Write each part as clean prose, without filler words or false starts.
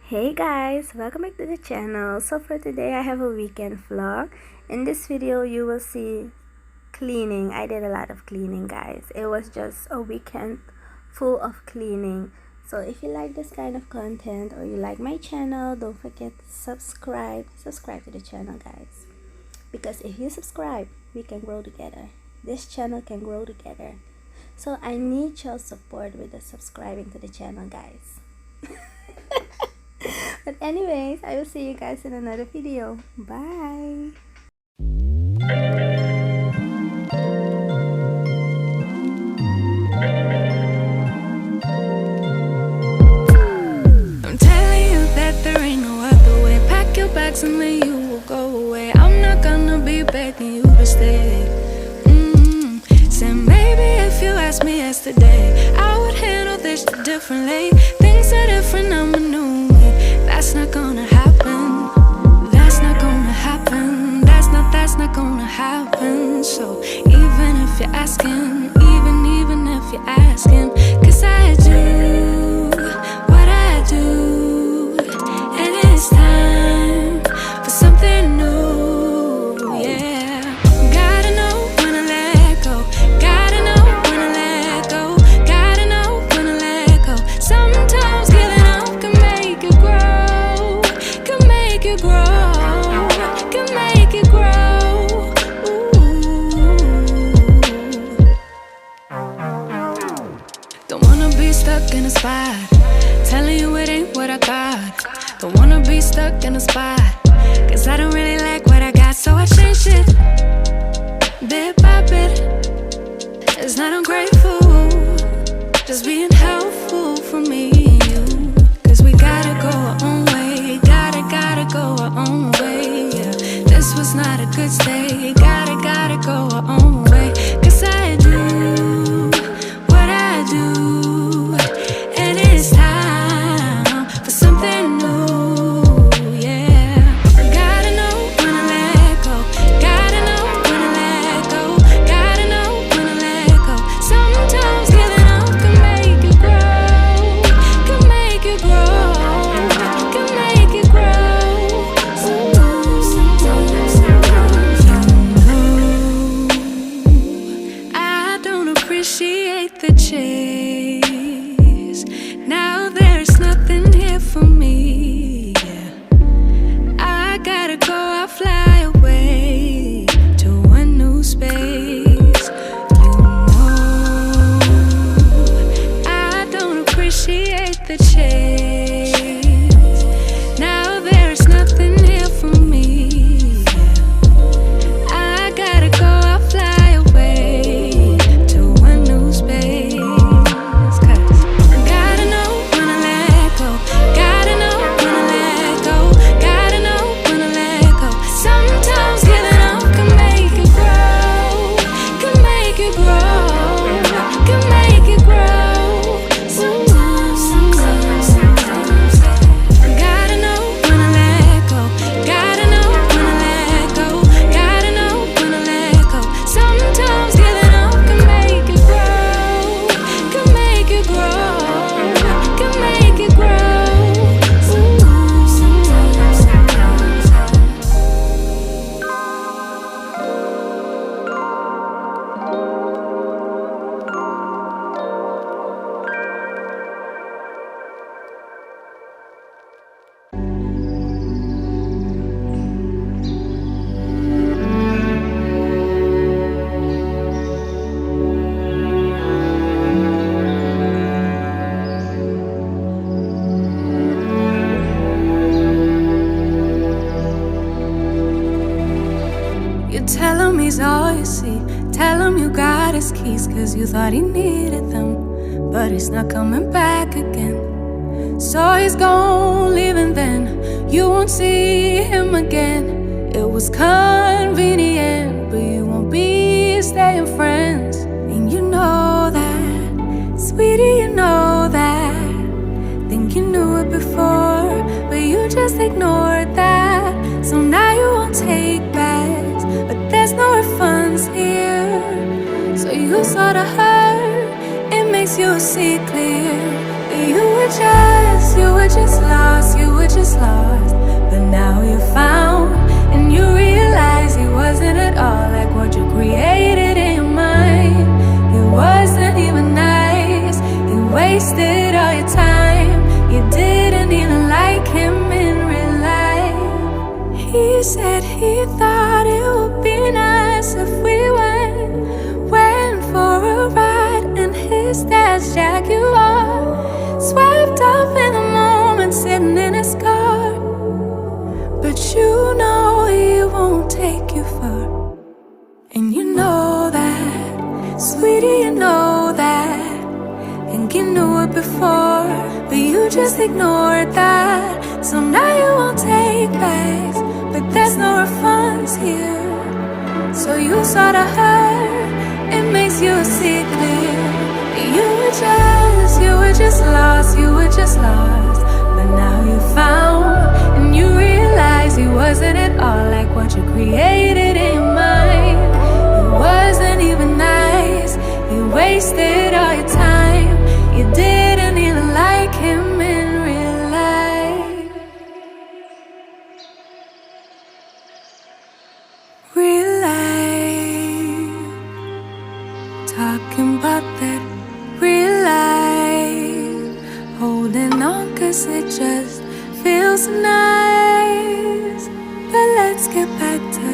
Hey guys, welcome back to the channel. So for today I have a weekend vlog. In this video you will see cleaning. I did a lot of cleaning, guys. It was just a weekend full of cleaning. So if you like this kind of content or you like my channel, don't forget to subscribe to the channel, guys, because if you subscribe we can grow together. This channel can grow together. So I need your support with the subscribing to the channel, guys. But anyways, I will see you guys in another video. Bye. I'm telling you that there ain't no other way. Pack your bags and then you will go away. I'm not gonna be begging you to stay. Said maybe if you asked me yesterday, I would handle this differently. Things are different, I'm a new me. That's not gonna happen. That's not gonna happen. That's not gonna happen. So even if you're asking, even if you're asking, 'cause I do what I do, and it's time for something new. Yeah, gotta know when to let go. Gotta know when to let go. Gotta know when to let go. Sometimes giving up can make you grow. Can make you grow. Can make you grow. Don't wanna be stuck in a spot, telling you it ain't what I got. Don't wanna be stuck in a spot, 'cause I don't really like what I got. So I changed it, bit by bit. It's not ungrateful, just being helpful for me and you. 'Cause we gotta go our own way. Gotta go our own way, yeah. This was not a good stay. Gotta go our own way. 'Cause I do what I do, and it's time for something new, yeah. Gotta know when to let go. Gotta know when to let go. Gotta know when to let go. Sometimes giving up can make you grow. Can make you grow. Can make you grow. I don't appreciate the chase. Now there's nothing here for me. I gotta go, I'll fly away to a new space. You know, I don't appreciate the chase. Now there's nothing here for me. I gotta go, I'll fly away to a new space. 'Cause gotta know when to let go. Gotta know when to let go. Gotta know when to let go. Sometimes giving up can make you grow. Can make you grow. Can make you grow. Sometimes. Gotta know when to let go. Gotta know when to let go. Gotta know when to let go. Sometimes giving up can make you grow. Can make you grow. Can make you grow. You tell him he's all you see. Tell him you got his keys, 'cause you thought he needed them. But he's not coming back again. So he's gone, leaving then. You won't see him again. It was convenient, but you won't be staying friends. And you know that, sweetie, you know that. Think you knew it before, but you just ignored that. So now you won't take backs, but there's no refunds here. So you sorta hurt, it makes you see clear. You were just lost, you were He said he thought it would be nice if we went for a ride in his dad's Jaguar. Swept up in the moment, sitting in his car. But you know he won't take you far. And you know that, sweetie, you know that. And you knew it before, but you just ignored that. So now you won't take backs, but there's no refunds here. So you sorta hurt, it makes you see clear. You were just lost, you were just lost. But now you found, and you realize he wasn't at all like what you created in your mind. It wasn't even nice, you wasted all your time. You didn't even like him in real life. Real life. Talking about that real life. Holding on cause it just feels nice. But let's get back to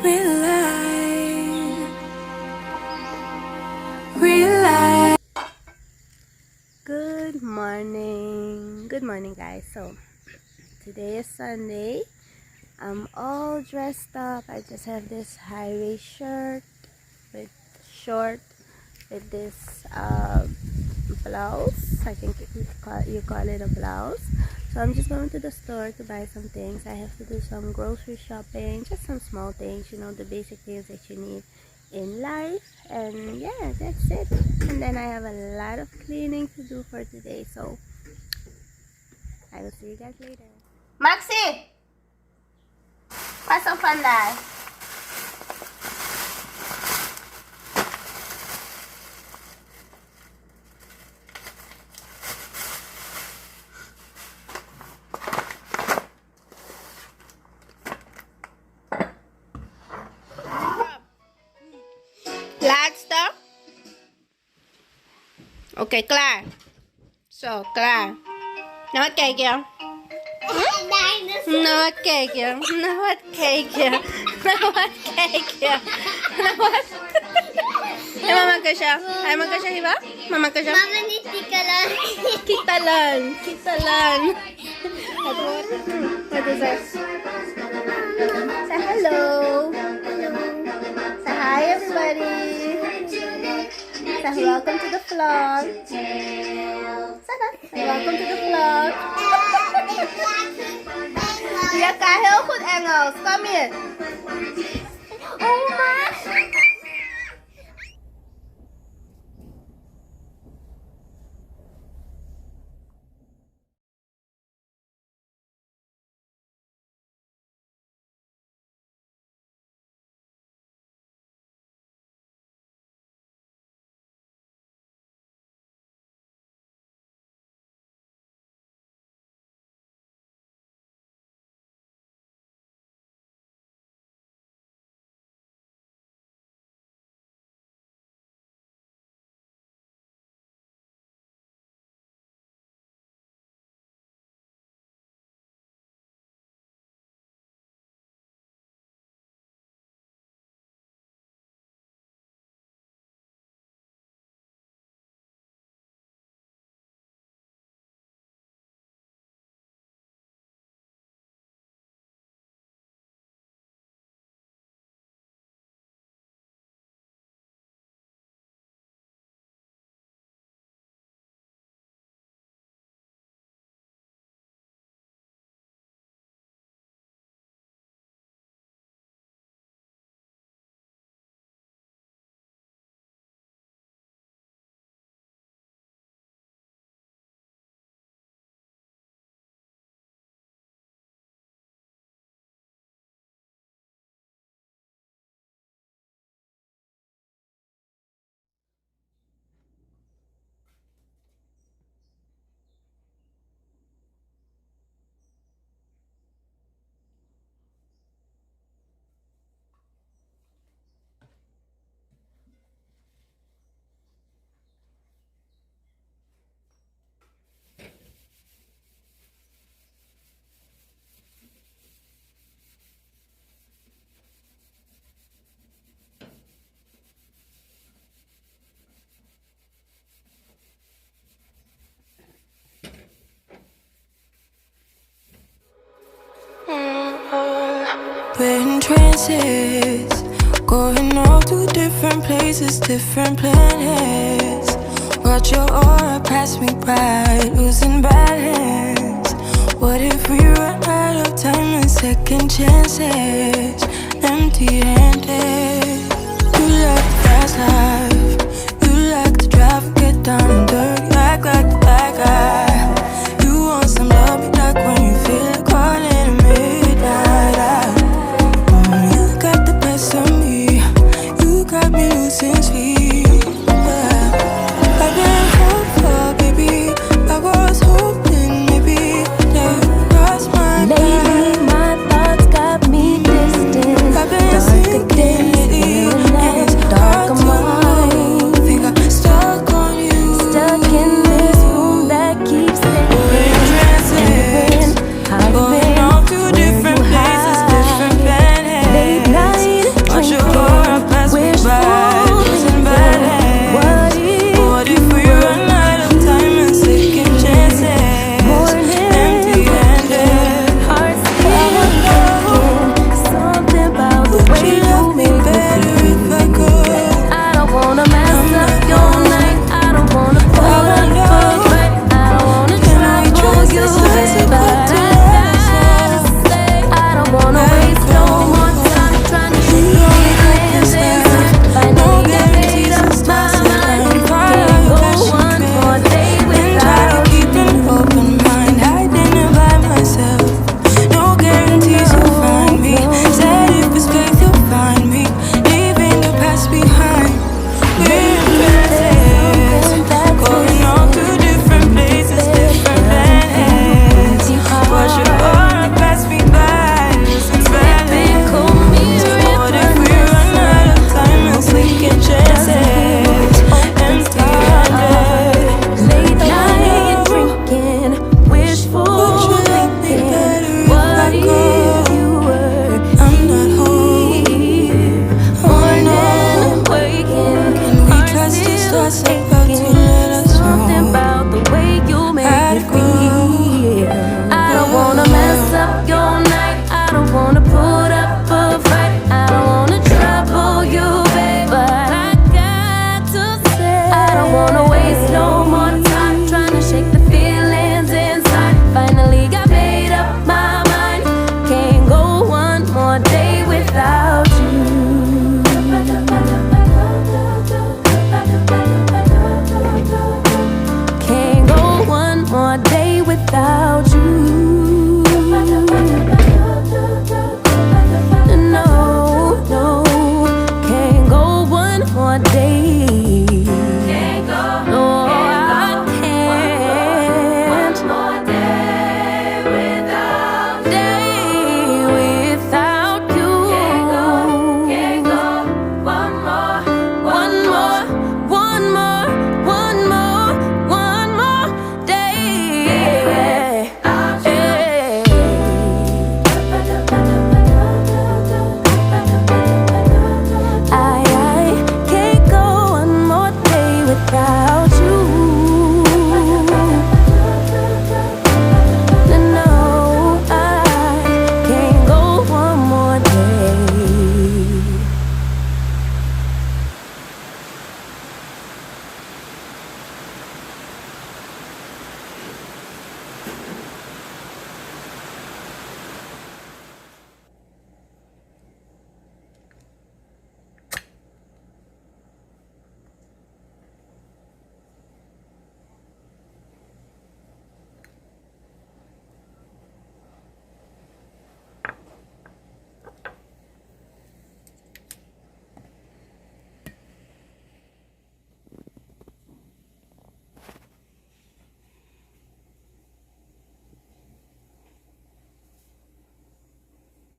real life. Real life. Good morning guys. So today is Sunday. I'm all dressed up. I just have this high-waist shirt with this blouse. I think you call it a blouse. So I'm just going to the store to buy some things. I have to do some grocery shopping, just some small things, you know, the basic things that you need in life. And yeah, that's it. And then I have a lot of cleaning to do for today, so I will see you guys later. Maxi! Pasok pandai. Laatste. Oké, klaar. Zo, klaar. Nou, wat kijk je? Nou, wat kijk je? Nou, wat kijk je? Nou, wat kijk je? Nou, wat? Hey, mama Kasha. Ay, Mama Kasha, diba? Mama Kasha. Mama ni Tikalan. Kitalan. Kitalan. What is that? Say hello. Say hi, everybody. Say welcome to the vlog. Sana, say welcome to the vlog. Je kan heel goed Engels. Kom hier. Oh, ma. in trances, going off to different places, different planets. Watch your aura pass me by, losing balance. What if we run out of time and second chances? Empty-handed, you left fast life.